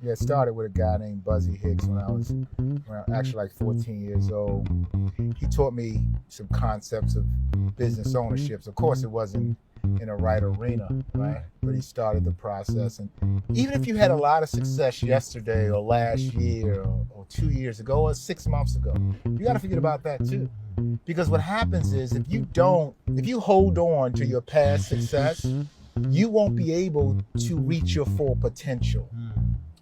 Yeah, it started with a guy named Buzzy Hicks when I was around, actually like 14 years old. He taught me some concepts of business ownerships. Of course, it wasn't in a right arena, right? But he started the process. And even if you had a lot of success yesterday or last year or 2 years ago or 6 months ago, you got to forget about that too. Because what happens is if you hold on to your past success, you won't be able to reach your full potential,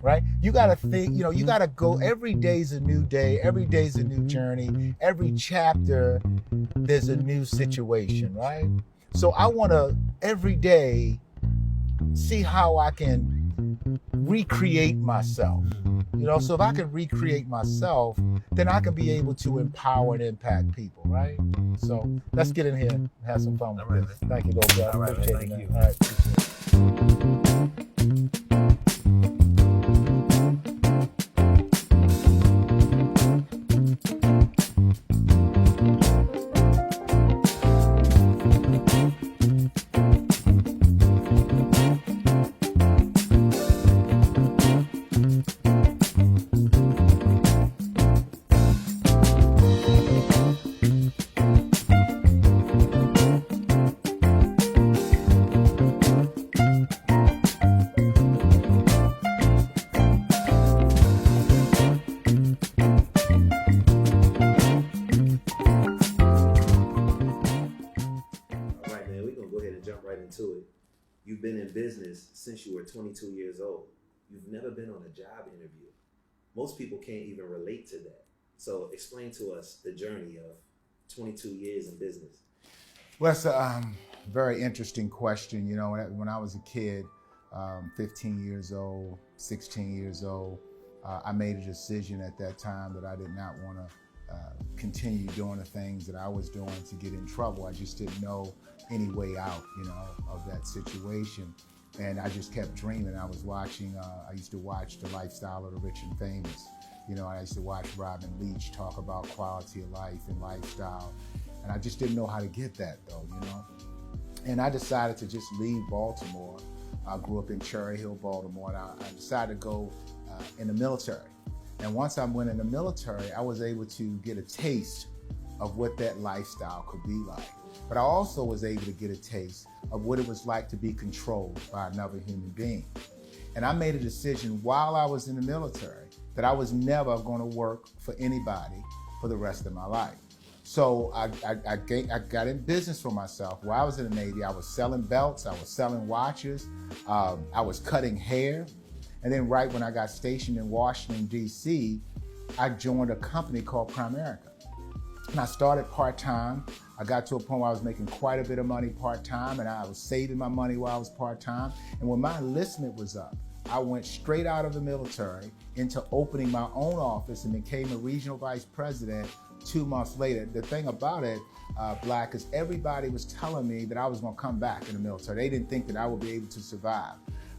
right? You got to think, you got to go. Every day's a new day. Every day's a new journey. Every chapter, there's a new situation, right? So I want to every day see how I can recreate myself. So if I can recreate myself, then I can be able to empower and impact people, right? So let's get in here and have some fun with this. Thank you, Lopez. All right, man. Thank you. All right, into it. You've been in business since you were 22 years old. You've never been on a job interview. Most people can't even relate to that. So explain to us the journey of 22 years in business. Well, that's a very interesting question. When I was a kid, 15 years old, 16 years old, I made a decision at that time that I did not want to continue doing the things that I was doing to get in trouble. I just didn't know any way out, of that situation. And I just kept dreaming. I used to watch The Lifestyle of the Rich and Famous. I used to watch Robin Leach talk about quality of life and lifestyle. And I just didn't know how to get that though, And I decided to just leave Baltimore. I grew up in Cherry Hill, Baltimore, and I decided to go in the military. And once I went in the military, I was able to get a taste of what that lifestyle could be like. But I also was able to get a taste of what it was like to be controlled by another human being. And I made a decision while I was in the military that I was never going to work for anybody for the rest of my life. So I got in business for myself. While I was in the Navy, I was selling belts, I was selling watches, I was cutting hair. And then right when I got stationed in Washington, D.C., I joined a company called Primerica. And I started part-time. I got to a point where I was making quite a bit of money part-time, and I was saving my money while I was part-time. And when my enlistment was up, I went straight out of the military into opening my own office and became a regional vice president 2 months later. The thing about it, Black, is everybody was telling me that I was gonna come back in the military. They didn't think that I would be able to survive.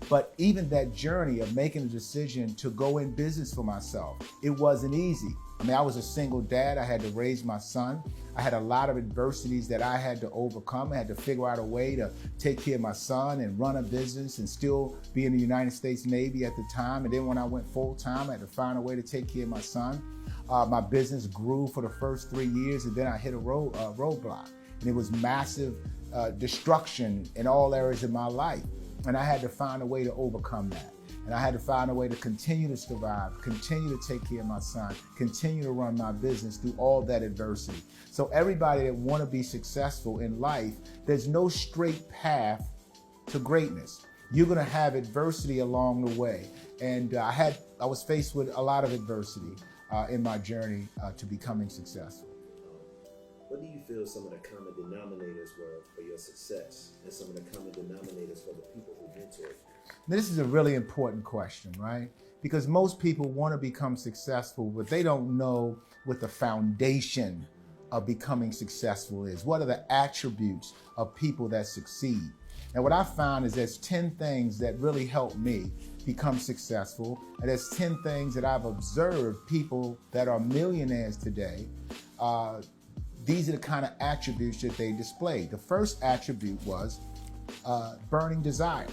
But even that journey of making a decision to go in business for myself, it wasn't easy. I was a single dad. I had to raise my son. I had a lot of adversities that I had to overcome. I had to figure out a way to take care of my son and run a business and still be in the United States Navy at the time. And then when I went full time, I had to find a way to take care of my son. My business grew for the first 3 years, and then I hit a roadblock. And it was massive destruction in all areas of my life. And I had to find a way to overcome that. And I had to find a way to continue to survive, continue to take care of my son, continue to run my business through all that adversity. So everybody that want to be successful in life, there's no straight path to greatness. You're going to have adversity along the way. And I was faced with a lot of adversity in my journey to becoming successful. What do you feel some of the common denominators were for your success and some of the common denominators for the people who mentored you? This is a really important question, right? Because most people want to become successful, but they don't know what the foundation of becoming successful is. What are the attributes of people that succeed? And what I found is there's 10 things that really help me become successful. And there's 10 things that I've observed people that are millionaires today. These are the kind of attributes that they displayed. The first attribute was burning desire.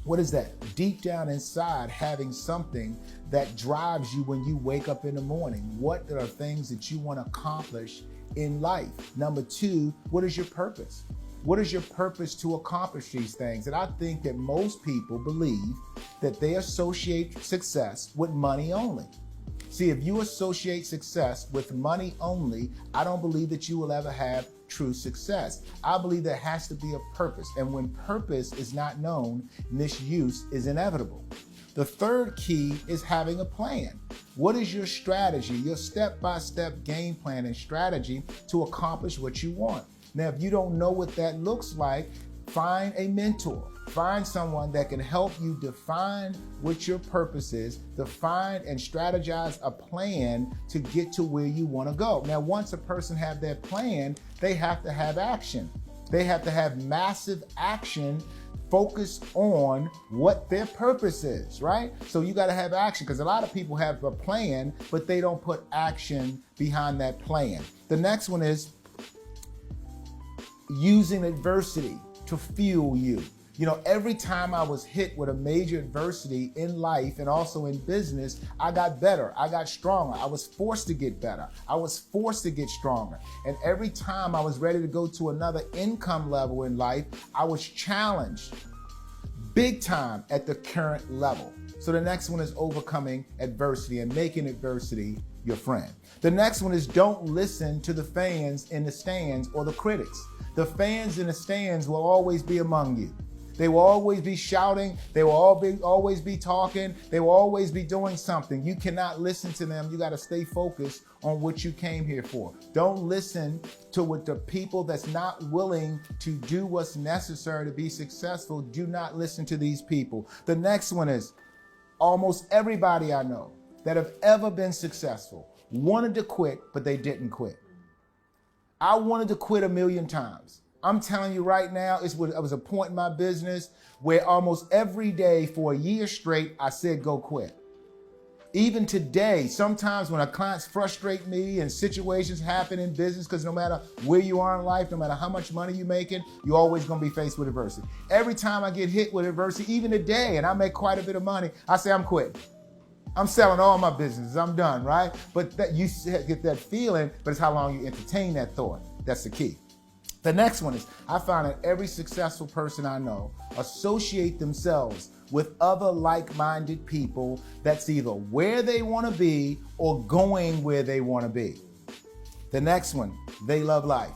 What is that? Deep down inside, having something that drives you when you wake up in the morning. What are things that you want to accomplish in life? Number two, what is your purpose? What is your purpose to accomplish these things? And I think that most people believe that they associate success with money only. See, if you associate success with money only, I don't believe that you will ever have true success. I believe there has to be a purpose. And when purpose is not known, misuse is inevitable. The third key is having a plan. What is your strategy, your step-by-step game plan and strategy to accomplish what you want? Now, if you don't know what that looks like, find a mentor. Find someone that can help you define what your purpose is, define and strategize a plan to get to where you want to go. Now, once a person have their plan, they have to have action. They have to have massive action focused on what their purpose is, right? So you got to have action, because a lot of people have a plan, but they don't put action behind that plan. The next one is using adversity to fuel you. You know, every time I was hit with a major adversity in life and also in business, I got better. I got stronger. I was forced to get better. I was forced to get stronger. And every time I was ready to go to another income level in life, I was challenged big time at the current level. So the next one is overcoming adversity and making adversity your friend. The next one is don't listen to the fans in the stands or the critics. The fans in the stands will always be among you. They will always be shouting. They will always be talking. They will always be doing something. You cannot listen to them. You got to stay focused on what you came here for. Don't listen to what the people that's not willing to do what's necessary to be successful. Do not listen to these people. The next one is almost everybody I know that have ever been successful wanted to quit, but they didn't quit. I wanted to quit a million times. I'm telling you right now, it was a point in my business where almost every day for a year straight, I said, go quit. Even today, sometimes when our clients frustrate me and situations happen in business, because no matter where you are in life, no matter how much money you're making, you're always going to be faced with adversity. Every time I get hit with adversity, even today, and I make quite a bit of money, I say, I'm quitting. I'm selling all my businesses. I'm done, right? But that you get that feeling, but it's how long you entertain that thought. That's the key. The next one is, I found that every successful person I know associate themselves with other like-minded people that's either where they want to be or going where they want to be. The next one, they love life.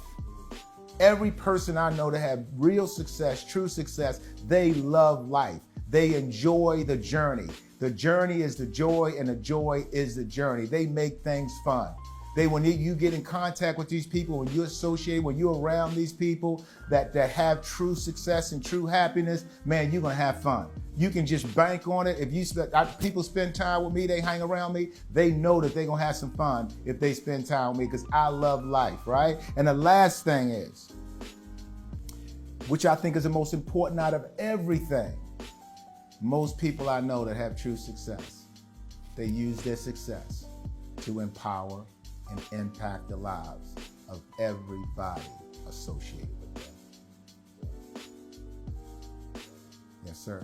Every person I know that have real success, true success, they love life. They enjoy the journey. The journey is the joy, and the joy is the journey. They make things fun. When you get in contact with these people, when you associate, when you're around these people that have true success and true happiness, man, you're gonna have fun. You can just bank on it. If people spend time with me, they hang around me, they know that they're gonna have some fun if they spend time with me, because I love life, right? And the last thing is, which I think is the most important out of everything, most people I know that have true success, they use their success to empower and impact the lives of everybody associated with them. Yes, sir.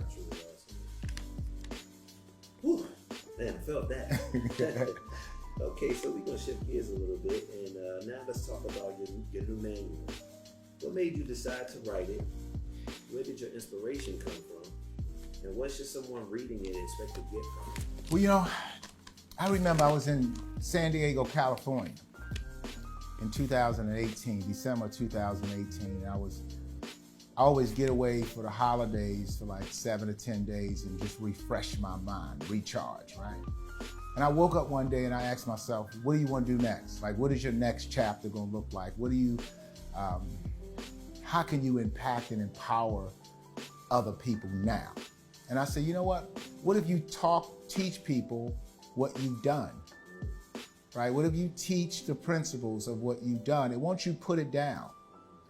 Whew, man, I felt that. Okay, so we're going to shift gears a little bit, and now let's talk about your new manual. What made you decide to write it? Where did your inspiration come from? And what should someone reading it expect to get from it? Well, you know, I remember I was in San Diego, California in 2018, December 2018. I always get away for the holidays for like 7 to 10 days and just refresh my mind, recharge, right? And I woke up one day and I asked myself, what do you want to do next? Like, what is your next chapter going to look like? How can you impact and empower other people now? And I said, you know what if you teach people what you've done, right? What if you teach the principles of what you've done? And once you put it down,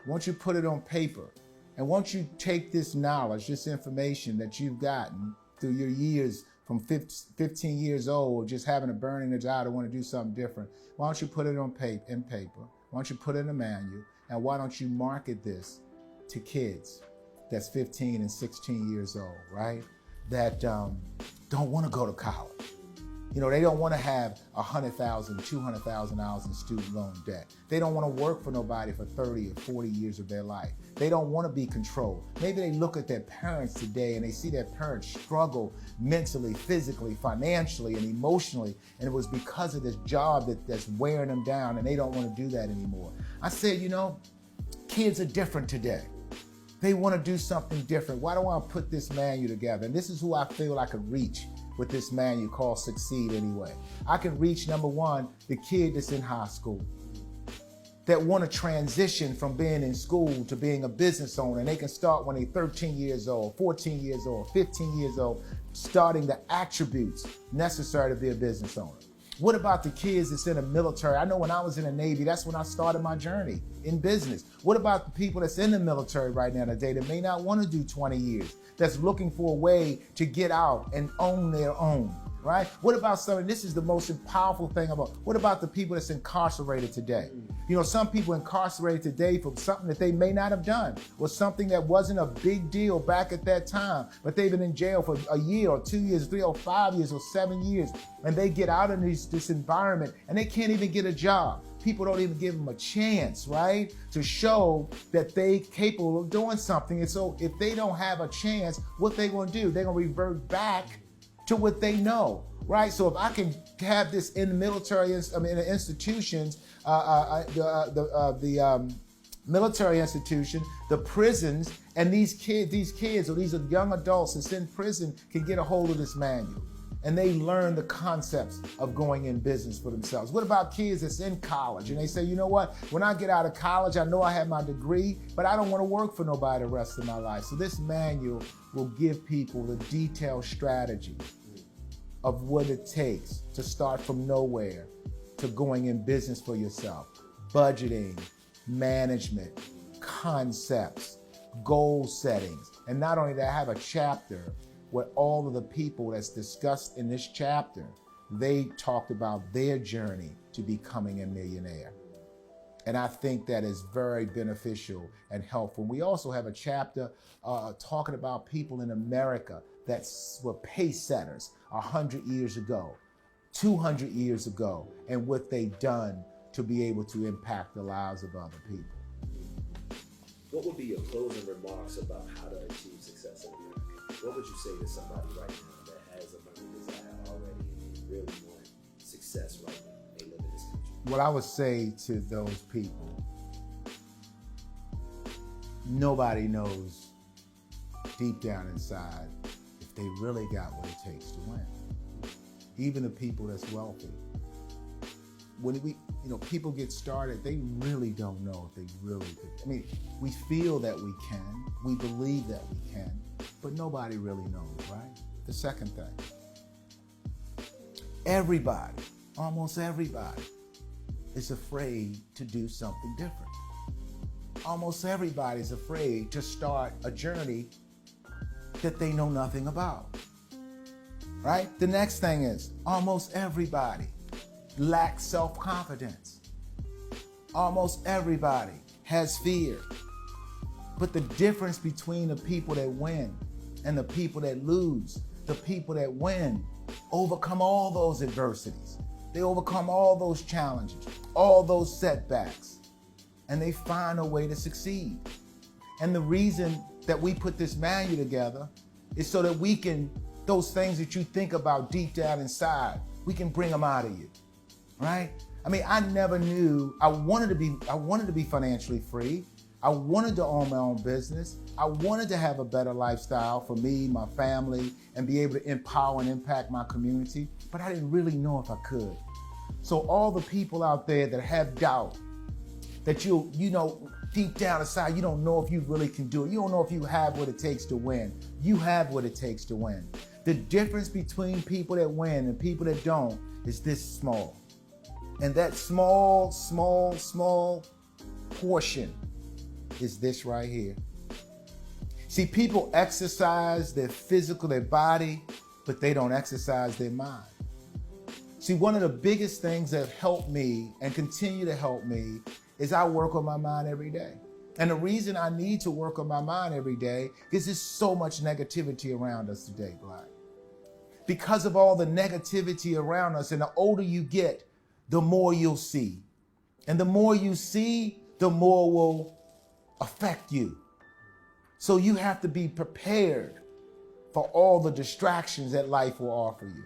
once you put it on paper, and once you take this knowledge, this information that you've gotten through your years from 15 years old, just having a burning desire to want to do something different, why don't you put it in paper? Why don't you put it in a manual? And why don't you market this to kids? that's 15 and 16 years old, right? That don't want to go to college. You know, they don't want to have $100,000, $200,000 in student loan debt. They don't want to work for nobody for 30 or 40 years of their life. They don't want to be controlled. Maybe they look at their parents today and they see their parents struggle mentally, physically, financially, and emotionally, and it was because of this job that's wearing them down, and they don't want to do that anymore. I said, you know, kids are different today. They want to do something different. Why don't I put this manual together? And this is who I feel I could reach with this manual called Succeed Anyway. I can reach, number one, the kid that's in high school that want to transition from being in school to being a business owner. And they can start when they're 13 years old, 14 years old, 15 years old, starting the attributes necessary to be a business owner. What about the kids that's in the military? I know when I was in the Navy, that's when I started my journey in business. What about the people that's in the military right now today that may not want to do 20 years, that's looking for a way to get out and own their own, right? What about something, this is the most powerful thing about, what about the people that's incarcerated today? You know, some people incarcerated today for something that they may not have done, or something that wasn't a big deal back at that time, but they've been in jail for a year or 2 years, 3 or 5 years or 7 years, and they get out of this environment and they can't even get a job. People don't even give them a chance, right? To show that they capable of doing something. And so if they don't have a chance, what they gonna do? They're gonna revert back to what they know, right? So if I can have this in the military, in the institutions, the military institution, the prisons, and these kids or these young adults that's in prison can get a hold of this manual. And they learn the concepts of going in business for themselves. What about kids that's in college and they say, you know what, when I get out of college, I know I have my degree, but I don't want to work for nobody the rest of my life. So this manual will give people the detailed strategy of what it takes to start from nowhere to going in business for yourself. Budgeting, management, concepts, goal settings. And not only that, I have a chapter where all of the people that's discussed in this chapter, they talked about their journey to becoming a millionaire. And I think that is very beneficial and helpful. We also have a chapter talking about people in America that were pace setters 100 years ago, 200 years ago, and what they've done to be able to impact the lives of other people. What would be your closing remarks about how to achieve success in America? What would you say to somebody right now that has a burning desire already and they really want success right now? They live in this country. What I would say to those people, nobody knows deep down inside if they really got what it takes to win. Even the people that's wealthy. When people get started, they really don't know if they really could. I mean, we feel that we can, we believe that we can, but nobody really knows, right? The second thing, everybody, almost everybody, is afraid to do something different. Almost everybody is afraid to start a journey that they know nothing about, right? The next thing is, almost everybody lacks self-confidence. Almost everybody has fear. But the difference between the people that win and the people that lose, the people that win overcome all those adversities. They overcome all those challenges, all those setbacks, and they find a way to succeed. And the reason that we put this manual together is so that we can, those things that you think about deep down inside, we can bring them out of you, right? I mean, I never knew, I wanted to be financially free. I wanted to own my own business. I wanted to have a better lifestyle for me, my family, and be able to empower and impact my community, but I didn't really know if I could. So all the people out there that have doubt, that you know, deep down inside, you don't know if you really can do it. You don't know if you have what it takes to win. You have what it takes to win. The difference between people that win and people that don't is this small. And that small portion is this right here. See, people exercise their physical, their body, but they don't exercise their mind. See, one of the biggest things that helped me and continue to help me is I work on my mind every day. And the reason I need to work on my mind every day is there's so much negativity around us today, Black. Because of all the negativity around us, and the older you get, the more you'll see. And the more you see, the more will affect you. So you have to be prepared for all the distractions that life will offer you.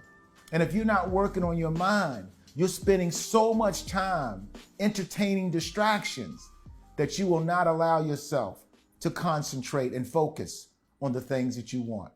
And if you're not working on your mind, you're spending so much time entertaining distractions that you will not allow yourself to concentrate and focus on the things that you want.